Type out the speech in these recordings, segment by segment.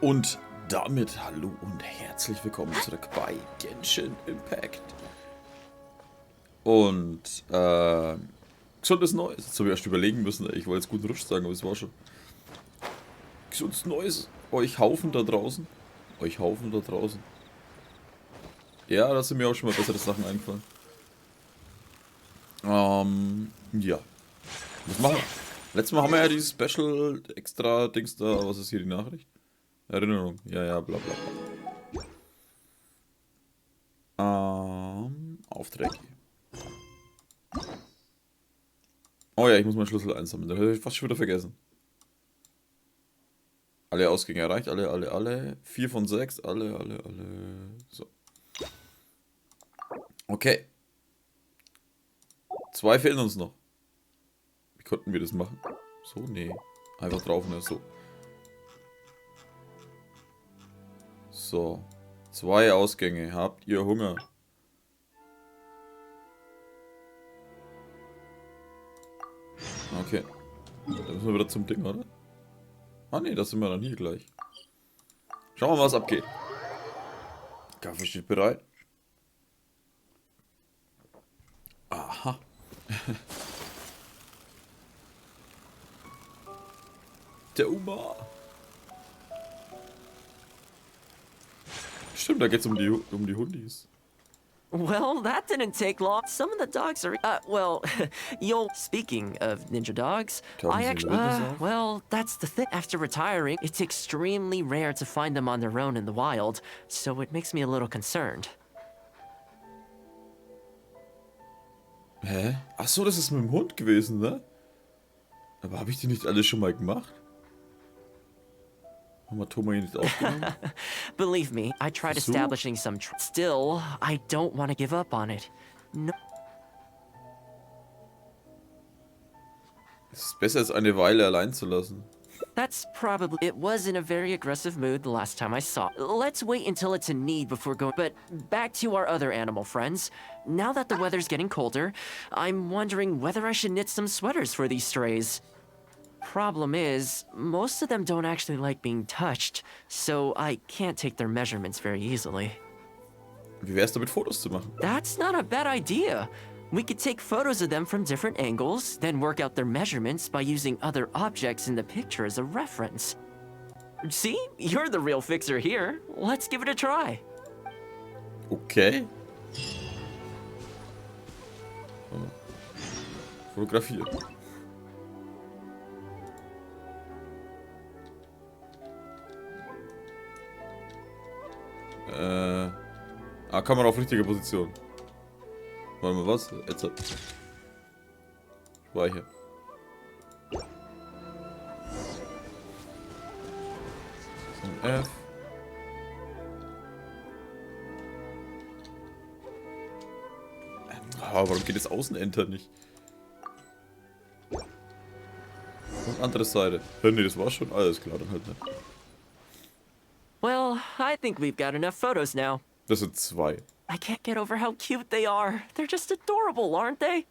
Und damit hallo und herzlich willkommen zurück bei Genshin Impact. Und, gesundes Neues. Jetzt habe ich erst überlegen müssen, ich wollte jetzt guten Rutsch sagen, aber es war schon. Gesundes Neues. Euch Haufen da draußen. Euch Haufen da draußen. Ja, da sind mir auch schon mal bessere Sachen eingefallen. Ja. Was machen wir? Letztes Mal haben wir ja dieses Special extra Dings da. Was ist hier die Nachricht? Erinnerung. Ja, bla bla bla. Aufträge. Oh ja, ich muss meinen Schlüssel einsammeln. Das habe ich fast schon wieder vergessen. Alle Ausgänge erreicht. Alle. 4 von 6. Alle. So. Okay. 2 fehlen uns noch. Wie konnten wir das machen? So? Nee. Einfach drauf, ne? So. So. 2 Ausgänge. Habt ihr Hunger? Okay. Dann müssen wir wieder zum Ding, oder? Ah ne, das sind wir dann hier gleich. Schauen wir mal, was abgeht. Kaffee steht bereit. Aha. Der Uma. Stimmt, da geht's um die Hundis. Well, that didn't take long. Some of the dogs are, speaking of ninja dogs, Tauchen I sie in actually, Wildnis auf? well, that's the thing. After retiring, it's extremely rare to find them on their own in the wild, so it makes me a little concerned. Hä? Ach so, das ist mit dem Hund gewesen, ne? Aber habe ich die nicht alle schon mal gemacht? Haben wir Thomas hier nicht aufgenommen? Believe me, I tried So? establishing some Still, I don't want to give up on it. No. Es ist besser, als eine Weile allein zu lassen. That's probably... It was in a very aggressive mood the last time I saw it. Let's wait until it's in need before going... But back to our other animal friends. Now that the weather's getting colder, I'm wondering whether I should knit some sweaters for these strays. Problem is, most of them don't actually like being touched, so I can't take their measurements very easily. Wie wär's damit, Fotos zu machen? That's not a bad idea. We could take photos of them from different angles, then work out their measurements by using other objects in the picture as a reference. See? You're the real fixer here. Let's give it a try. Okay. Fotografieren. Kamera auf richtige Position. Warte mal, was? Jetzt. Speicher. F. Warum geht das Außen-Enter nicht? Und andere Seite. Ne, das war schon alles klar, dann halt nicht. Well, I think we've got enough photos now. Das sind 2. I can't get over how cute they are. They're just adorable, aren't they?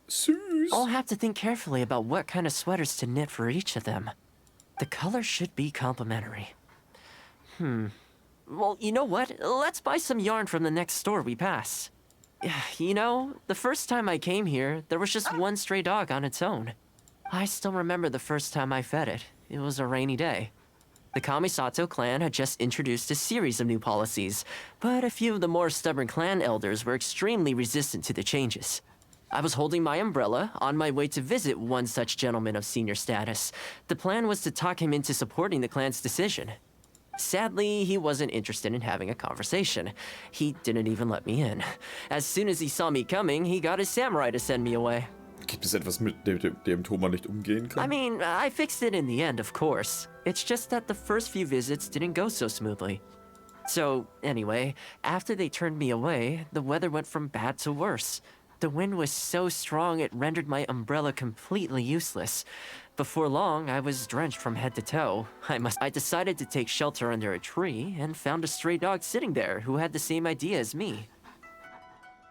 Süß. I'll have to think carefully about what kind of sweaters to knit for each of them. The color should be complementary. Well, you know what? Let's buy some yarn from the next store we pass. You know, the first time I came here, there was just one stray dog on its own. I still remember the first time I fed it. It was a rainy day. The Kamisato clan had just introduced a series of new policies, but a few of the more stubborn clan elders were extremely resistant to the changes. I was holding my umbrella, on my way to visit one such gentleman of senior status. The plan was to talk him into supporting the clan's decision. Sadly, he wasn't interested in having a conversation. He didn't even let me in. As soon as he saw me coming, he got his samurai to send me away. Gibt es etwas, mit dem Thomas nicht umgehen kann? I mean, I fixed it in the end, of course. It's just that the first few visits didn't go so smoothly. So, anyway, after they turned me away, the weather went from bad to worse. The wind was so strong it rendered my umbrella completely useless. Before long, I was drenched from head to toe. I decided to take shelter under a tree and found a stray dog sitting there who had the same idea as me.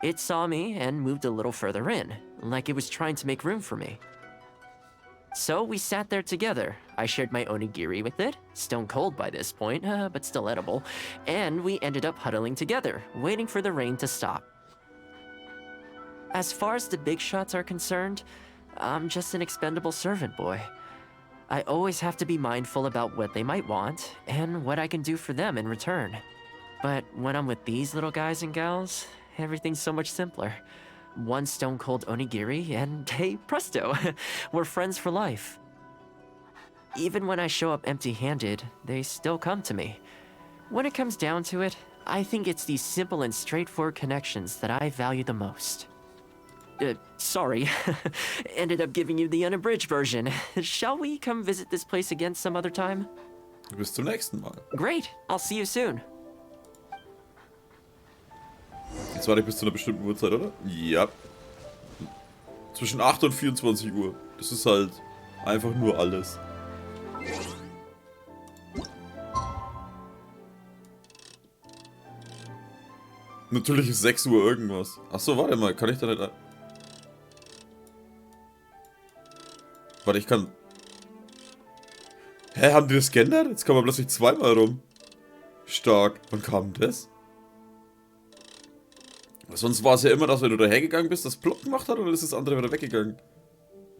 It saw me and moved a little further in, like it was trying to make room for me. So we sat there together. I shared my onigiri with it, stone cold by this point, but still edible, and we ended up huddling together, waiting for the rain to stop. As far as the big shots are concerned, I'm just an expendable servant boy. I always have to be mindful about what they might want and what I can do for them in return. But when I'm with these little guys and gals, everything's so much simpler. One stone cold onigiri, and hey, presto, we're friends for life. Even when I show up empty handed, they still come to me. When it comes down to it, I think it's these simple and straightforward connections that I value the most. Sorry, ended up giving you the unabridged version. Shall we come visit this place again some other time? Bis zum nächsten Mal. Great, I'll see you soon. Jetzt warte ich bis zu einer bestimmten Uhrzeit, oder? Ja. Zwischen 8 und 24 Uhr. Das ist halt einfach nur alles. Natürlich ist 6 Uhr irgendwas. Achso, warte mal, kann ich da nicht... Warte, ich kann... Hä, haben die das geändert? Jetzt kann man plötzlich zweimal rum. Stark. Wann kam das? Sonst war es ja immer, dass wenn du da hergegangen bist, das Plopp gemacht hat, oder ist das andere wieder weggegangen?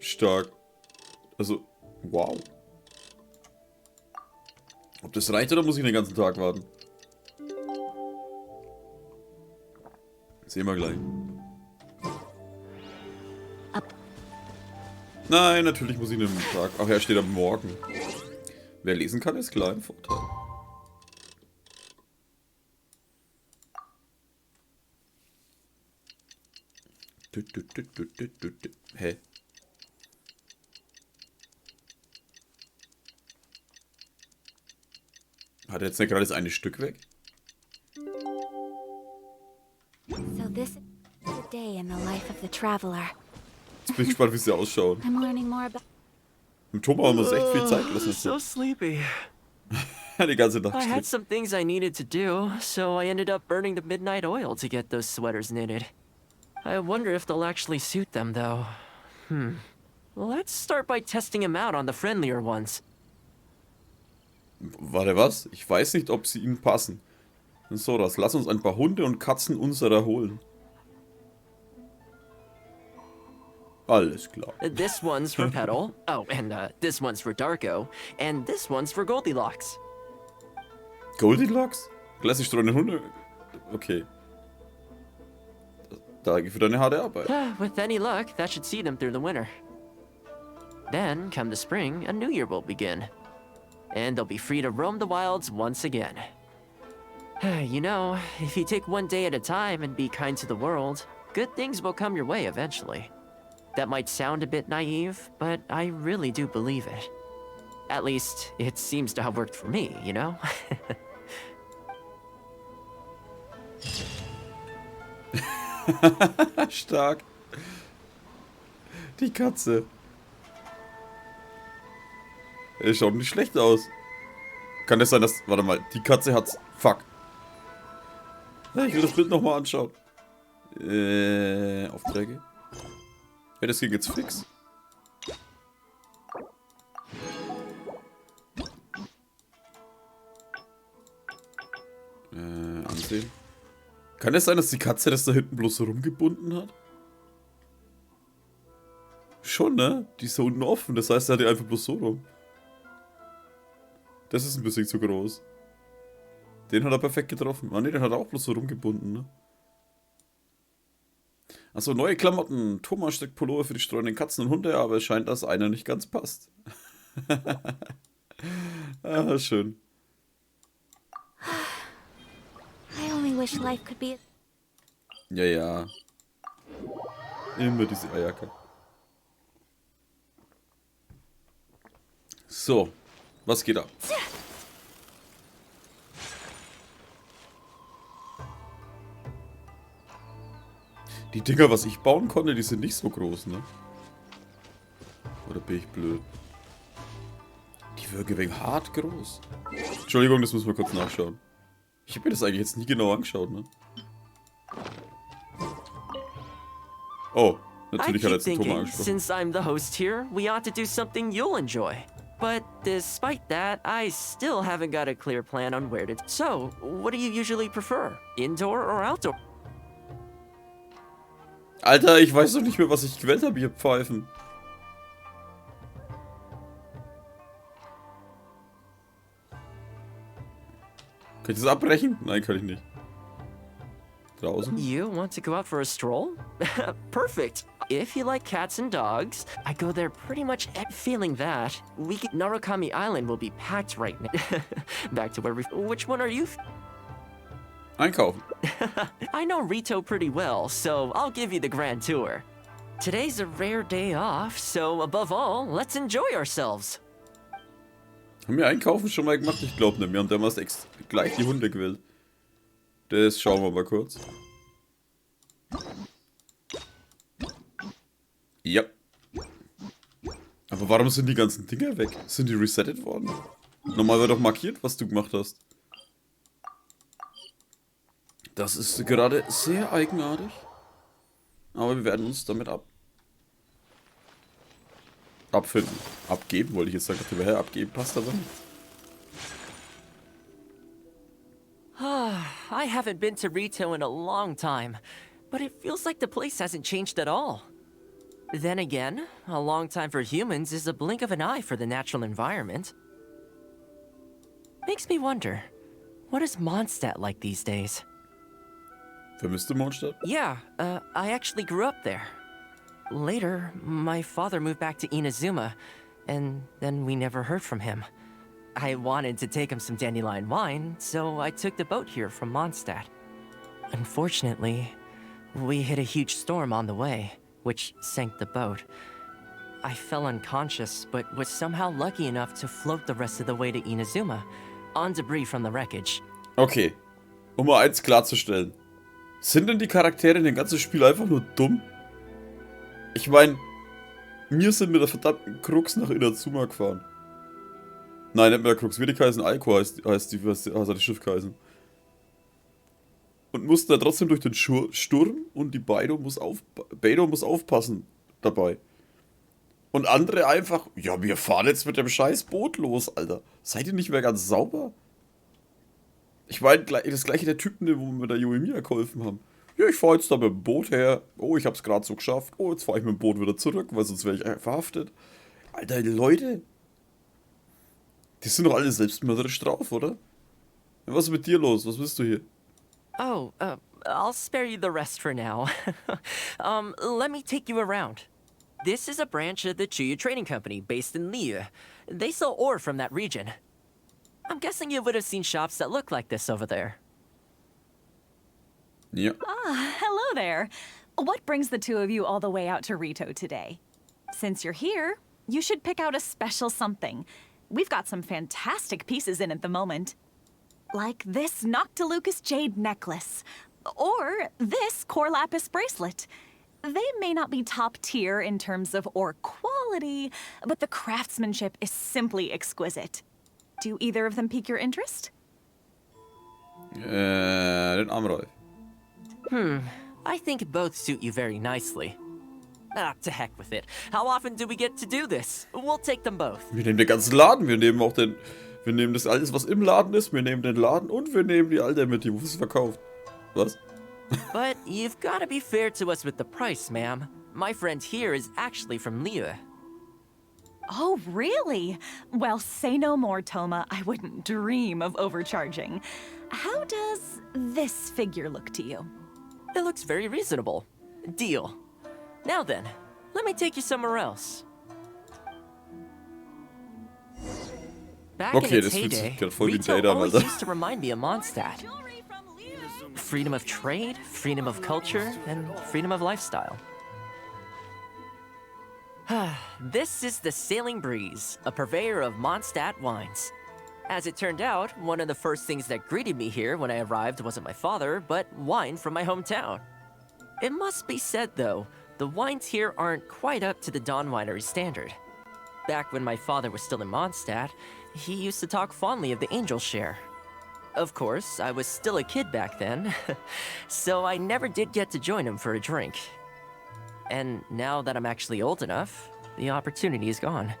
Stark. Also, wow. Ob das reicht oder muss ich den ganzen Tag warten? Sehen wir gleich. Nein, natürlich muss ich einen Tag. Ach ja, steht am Morgen. Wer lesen kann, ist klar im Vorteil. Hä? Hat er jetzt nicht gerade das eine Stück weg? So this is a day in the life of the traveler. Jetzt bin ich gespannt, wie sie ausschauen. I'm learning more about. Im Thomas haben wir uns echt viel Zeit gelassen. So sleepy. Die ganze Nacht. I had some things I needed to do, so I ended up burning the midnight oil to get those sweaters knitted. I wonder if they'll actually suit them, though. Let's start by testing them out on the friendlier ones. Warte, was? Ich weiß nicht, ob sie ihnen passen. So, das. Lass uns ein paar Hunde und Katzen unserer holen. Alles klar. This one's for Petal. Oh, and this one's for Darko. And this one's for Goldilocks. Goldilocks? Klassisch streunende Hunde? Okay. Danke für deine harte Arbeit. With any luck, that should see them through the winter. Then, come the spring, a new year will begin. And they'll be free to roam the wilds once again. You know, if you take one day at a time and be kind to the world, good things will come your way eventually. That might sound a bit naive, but I really do believe it. At least, it seems to have worked for me, you know? Stark. Die Katze. Schaut nicht schlecht aus. Kann das sein, dass... Warte mal, die Katze hat's... Fuck. Ich will das Bild nochmal anschauen. Aufträge. Ja, das ging jetzt fix. Ansehen. Kann es sein, dass die Katze das da hinten bloß so rumgebunden hat? Schon, ne? Die ist da unten offen. Das heißt, er hat die einfach bloß so rum. Das ist ein bisschen zu groß. Den hat er perfekt getroffen. Ah ne, den hat er auch bloß so rumgebunden, ne? Achso, neue Klamotten. Thomas steckt Pullover für die streunenden Katzen und Hunde, aber es scheint, dass einer nicht ganz passt. Ah, schön. I only wish life could be. Ja, ja. Immer diese Eierjacke. So, was geht ab? Die Dinger, was ich bauen konnte, die sind nicht so groß, ne? Oder bin ich blöd? Die wirken wegen hart groß. Entschuldigung, das müssen wir kurz nachschauen. Ich habe mir das eigentlich jetzt nie genau angeschaut, ne? Oh, I Natürlich hat er keep jetzt den Thomas thinking, angesprochen. since I'm the host here, we ought to do something you'll enjoy. But despite that, I still haven't got a clear plan on where to. So, what do you usually prefer? Indoor or outdoor? Alter, ich weiß doch nicht mehr, was ich gewählt habe, ihr Pfeifen. Kann ich das abbrechen? Nein, kann ich nicht. Draußen? You want to go out for a stroll? Perfect. If you like cats and dogs, I go there pretty much feeling that. Narukami Island will be packed right now. Back to where we. Which one are you? Einkaufen. I know Rito pretty well, so I'll give you the grand tour. Today's a rare day off, so above all, let's enjoy ourselves. Haben wir Einkaufen schon mal gemacht? Ich glaube nicht. Wir haben damals gleich die Hunde gewählt. Das schauen wir mal kurz. Ja. Aber warum sind die ganzen Dinger weg? Sind die resettet worden? Normal wird doch markiert, was du gemacht hast. Das ist gerade sehr eigenartig. Aber wir werden uns damit abfinden. Abgeben, wollte ich jetzt sagen. Abgeben passt aber nicht. I haven't been to Rito in a long time, but it feels like the place hasn't changed at all. Then again, a long time for humans is a blink of an eye for the natural environment. Makes me wonder, what is Mondstadt like these days? Vermisst du Mondstadt? Yeah, I actually grew up there. Later, my father moved back to Inazuma, and then we never heard from him. I wanted to take him some dandelion wine, so I took the boat here from Mondstadt. Unfortunately, we hit a huge storm on the way, which sank the boat. I fell unconscious, but was somehow lucky enough to float the rest of the way to Inazuma, on debris from the wreckage. Okay, um mal eins klarzustellen. Sind denn die Charaktere in dem ganzen Spiel einfach nur dumm? Ich meine, wir sind mit der verdammten Krux nach Inazuma gefahren. Nein, nicht mehr der Krux, wie die heißen, Aiko heißt das Schiff geheißen. Und mussten da trotzdem durch den Sturm und die Beidou muss aufpassen dabei. Und andere einfach, ja, wir fahren jetzt mit dem scheiß Boot los, Alter. Seid ihr nicht mehr ganz sauber? Ich meine, das gleiche der Typen, wo wir mit der Yoimiya geholfen haben. Ja, ich fahre jetzt da mit dem Boot her. Oh, ich hab's gerade so geschafft. Oh, jetzt fahre ich mit dem Boot wieder zurück, weil sonst wäre ich verhaftet. Alter, die Leute. Die sind doch alle selbstmörderisch drauf, oder? Was ist mit dir los? Was bist du hier? Oh, I'll spare you the rest for now. Let me take you around. This is a branch of the Chuyu Trading Company based in Liu. They sell ore from that region. I'm guessing you would have seen shops that look like this over there. Ja. Ah, hello there. What brings the two of you all the way out to Rito today? Since you're here, you should pick out a special something. We've got some fantastic pieces in at the moment. Like this Noctilucus jade necklace. Or this Corlapis bracelet. They may not be top tier in terms of ore quality, but the craftsmanship is simply exquisite. Do either of them pique your interest? Den Amrei. I think both suit you very nicely. Ah, to heck with it. How often do we get to do this? We'll take them both. Wir nehmen den ganzen Laden, wir nehmen auch wir nehmen das alles, was im Laden ist, wir nehmen den Laden und wir nehmen die Alte mit, die es verkauft. Was? But you've got to be fair to us with the price, ma'am. My friend here is actually from Liu. Oh, really? Well, say no more, Toma. I wouldn't dream of overcharging. How does this figure look to you? It looks very reasonable. Deal. Now then, let me take you somewhere else. Back Okay, in its das fühlt sich heyday, gerade voll wie Rito Data, always Alter. used to remind me of Mondstadt. Freedom of trade, freedom of culture, and freedom of lifestyle. This is the Sailing Breeze, a purveyor of Mondstadt wines. As it turned out, one of the first things that greeted me here when I arrived wasn't my father, but wine from my hometown. It must be said, though, the wines here aren't quite up to the Dawn Winery standard. Back when my father was still in Mondstadt, he used to talk fondly of the Angel Share. Of course, I was still a kid back then, so I never did get to join him for a drink. And now that I'm actually old enough, the opportunity is gone.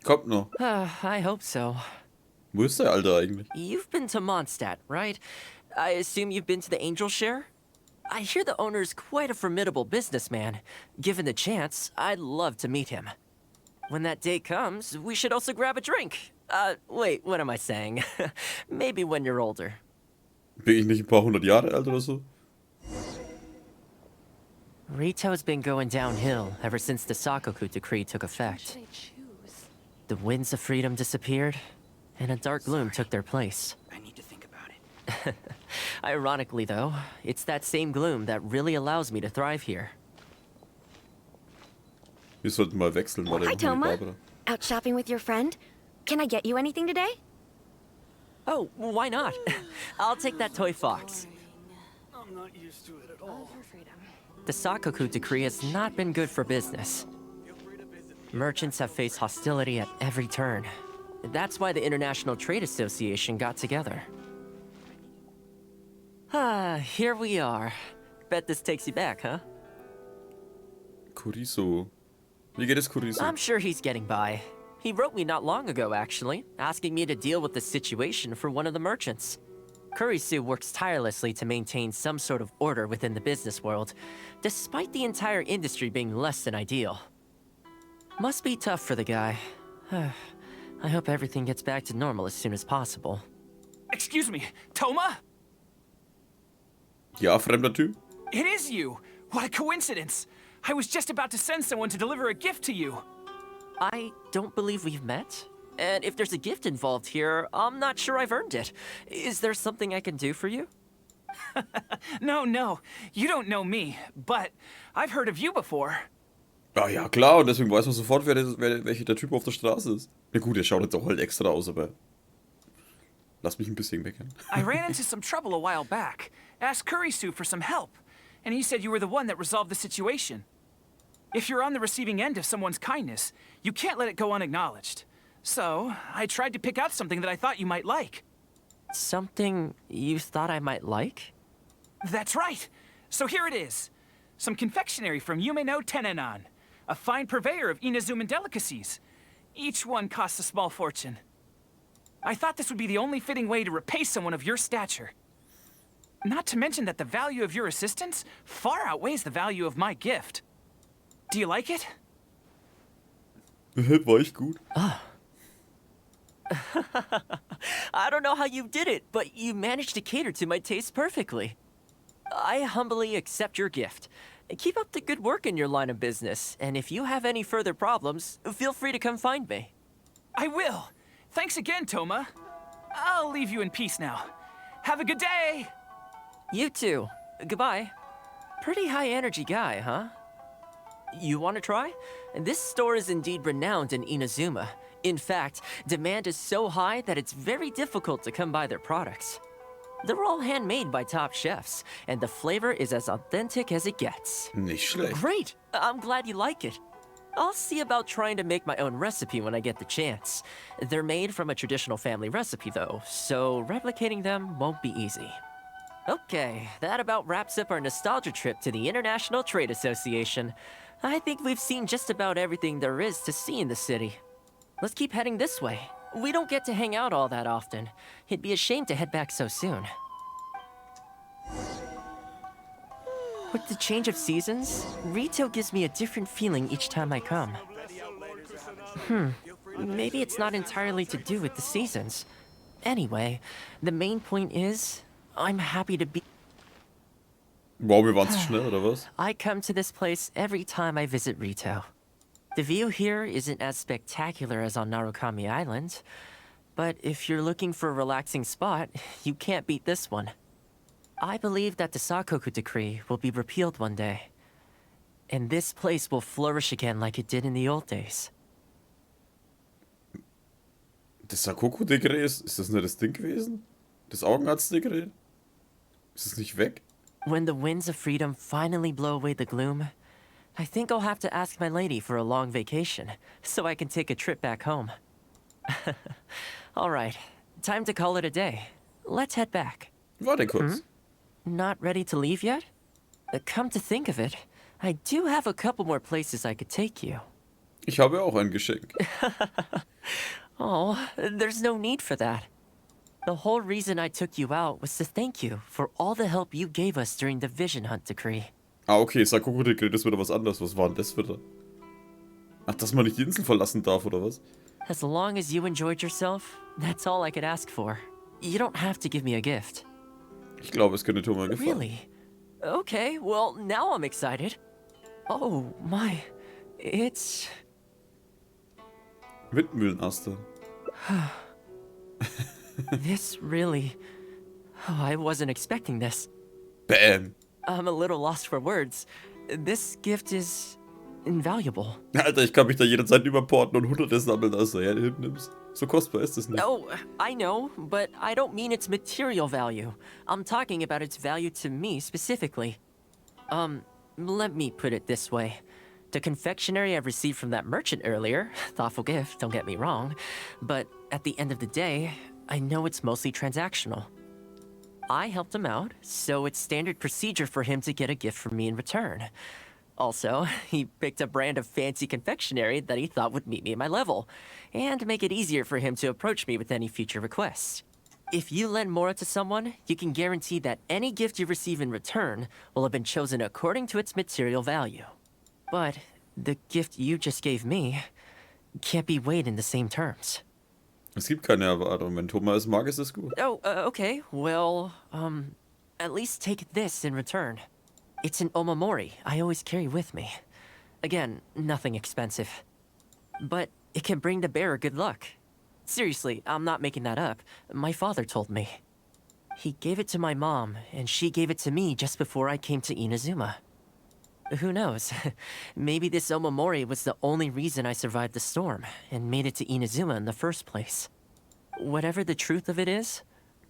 Kommt noch. I hope so. Wo ist der Alte eigentlich? You've been to Mondstadt, right? I assume you've been to the Angel Share? I hear the owner's quite a formidable businessman. Given the chance, I'd love to meet him. When that day comes, we should also grab a drink. Wait, what am I saying? Maybe when you're older. Bin ich nicht ein paar hundert Jahre alt oder so? Rito's been going downhill ever since the Sakoku decree took effect. The winds of freedom disappeared, and a dark gloom took their place. I need to think about it. Ironically, though, it's that same gloom that really allows me to thrive here. Wir sollten mal wechseln, war der Hi, irgendwie Toma. Barbara. Out shopping with your friend? Can I get you anything today? Oh, why not? I'll take that toy fox. I'm not used to it at all. The Sakoku decree has not been good for business. Merchants have faced hostility at every turn. That's why the International Trade Association got together. Here we are. Bet this takes you back, huh? Kuriso. Wie geht es Kuriso? I'm sure he's getting by. He wrote me not long ago, actually, asking me to deal with the situation for one of the merchants. Kurisu works tirelessly to maintain some sort of order within the business world, despite the entire industry being less than ideal. Must be tough for the guy. I hope everything gets back to normal as soon as possible. Excuse me, Toma? Ja, fremder Typ. It is you! What a coincidence! I was just about to send someone to deliver a gift to you. I don't believe we've met. And if there's a gift involved here, I'm not sure I've earned it. Is there something I can do for you? No, you don't know me, but I've heard of you before. Ah ja, klar, und deswegen weiß man sofort, welcher der Typ auf der Straße ist. Na gut, der schaut jetzt auch halt extra aus, aber... Lass mich ein bisschen meckern. I ran into some trouble a while back. Asked Kurisu for some help, and he said you were the one that resolved the situation. If you're on the receiving end of someone's kindness, you can't let it go unacknowledged. So, I tried to pick out something that I thought you might like. Something you thought I might like? That's right! So here it is. Some confectionery from Yume no Tenenan, a fine purveyor of Inazuman delicacies. Each one costs a small fortune. I thought this would be the only fitting way to repay someone of your stature. Not to mention that the value of your assistance far outweighs the value of my gift. Do you like it? War ich gut? I don't know how you did it, but you managed to cater to my taste perfectly. I humbly accept your gift. Keep up the good work in your line of business, and if you have any further problems, feel free to come find me. I will. Thanks again, Toma. I'll leave you in peace now. Have a good day! You too. Goodbye. Pretty high energy guy, huh? You want to try? This store is indeed renowned in Inazuma. In fact, demand is so high that it's very difficult to come by their products. They're all handmade by top chefs, and the flavor is as authentic as it gets. Nicht schlecht. Great! I'm glad you like it. I'll see about trying to make my own recipe when I get the chance. They're made from a traditional family recipe, though, so replicating them won't be easy. Okay, that about wraps up our nostalgia trip to the International Trade Association. I think we've seen just about everything there is to see in the city. Let's keep heading this way. We don't get to hang out all that often. It'd be a shame to head back so soon. With the change of seasons, Rito gives me a different feeling each time I come. Maybe it's not entirely to do with the seasons. Anyway, the main point is, I'm happy to be... Wow, wir waren zu schnell, oder was? I come to this place every time I visit Rito. The view here isn't as spectacular as on Narukami Island, but if you're looking for a relaxing spot, you can't beat this one. I believe that the Sakoku decree will be repealed one day, and this place will flourish again like it did in the old days. Das Sakoku-Dekret ist das nur das Ding gewesen? Das Augenarzt-Dekret? Ist es nicht weg? When the winds of freedom finally blow away the gloom, I think I'll have to ask my lady for a long vacation, so I can take a trip back home. Alright, time to call it a day. Let's head back. Warte kurz. Not ready to leave yet? Come to think of it, I do have a couple more places I could take you. Ich habe auch ein Geschenk. Oh, there's no need for that. The whole reason I took you out was to thank you for all the help you gave us during the Vision Hunt decree. Ah, okay, Sakura Decree ist wieder was anderes. Was war denn das wieder? Ach, dass man nicht die Insel verlassen darf, oder was? As long as you enjoyed yourself, that's all I could ask for. You don't have to give me a gift. Ich glaube, es könnte Thomas gefallen. Really? Okay, well, now I'm excited. Oh, my. It's... Windmühlenaster. This really... Oh, I wasn't expecting this. Bam. I'm a little lost for words. This gift is invaluable. Alter, ich kann mich da jederzeit überporten und Hunderte sammeln, als du hinnimmst. So kostbar ist es nicht. Oh, I know, but I don't mean its material value. I'm talking about its value to me specifically. Let me put it this way. The confectionery I received from that merchant earlier, thoughtful gift, don't get me wrong, but at the end of the day, I know it's mostly transactional. I helped him out, so it's standard procedure for him to get a gift from me in return. Also, he picked a brand of fancy confectionery that he thought would meet me at my level, and make it easier for him to approach me with any future requests. If you lend Mora to someone, you can guarantee that any gift you receive in return will have been chosen according to its material value. But the gift you just gave me can't be weighed in the same terms. Es gibt keine Erwartung. Wenn Thomas es mag, ist es gut. Oh, okay. Well, at least take this in return. It's an omamori I always carry with me. Again, nothing expensive. But it can bring the bearer good luck. Seriously, I'm not making that up. My father told me. He gave it to my mom, and she gave it to me just before I came to Inazuma. Who knows? Maybe this omamori was the only reason I survived the storm and made it to Inazuma in the first place. Whatever the truth of it is,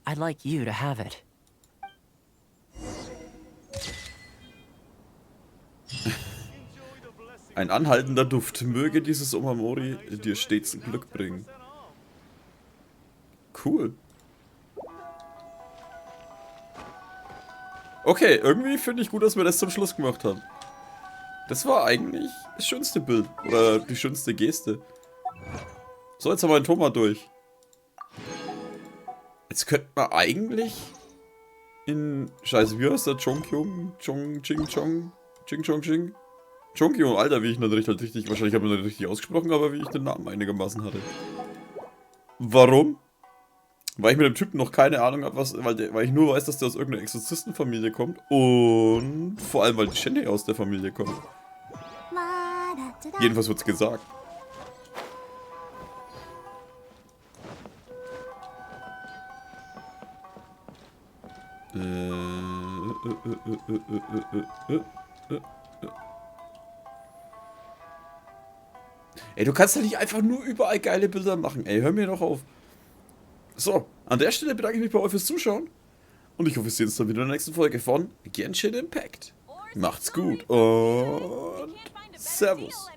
I'd like you to have it. Ein anhaltender Duft. Möge dieses Omamori dir stets Glück bringen. Cool. Okay, irgendwie finde ich gut, dass wir das zum Schluss gemacht haben. Das war eigentlich das schönste Bild. Oder die schönste Geste. So, jetzt haben wir den Thomas durch. Jetzt könnten wir eigentlich in... Scheiße, wie heißt der? Chongkyung? Chongkyung, Alter, wie ich ihn halt richtig... Wahrscheinlich habe ich ihn nicht richtig ausgesprochen, aber wie ich den Namen einigermaßen hatte. Warum? Weil ich mit dem Typen noch keine Ahnung habe, was... Weil ich nur weiß, dass der aus irgendeiner Exorzistenfamilie kommt. Und vor allem, weil die Shinji aus der Familie kommt. Jedenfalls wird's gesagt. Ey, du kannst ja nicht einfach nur überall geile Bilder machen. Ey, hör mir doch auf. So, an der Stelle bedanke ich mich bei euch fürs Zuschauen. Und ich hoffe, wir sehen uns dann wieder in der nächsten Folge von Genshin Impact. Macht's gut und Servus.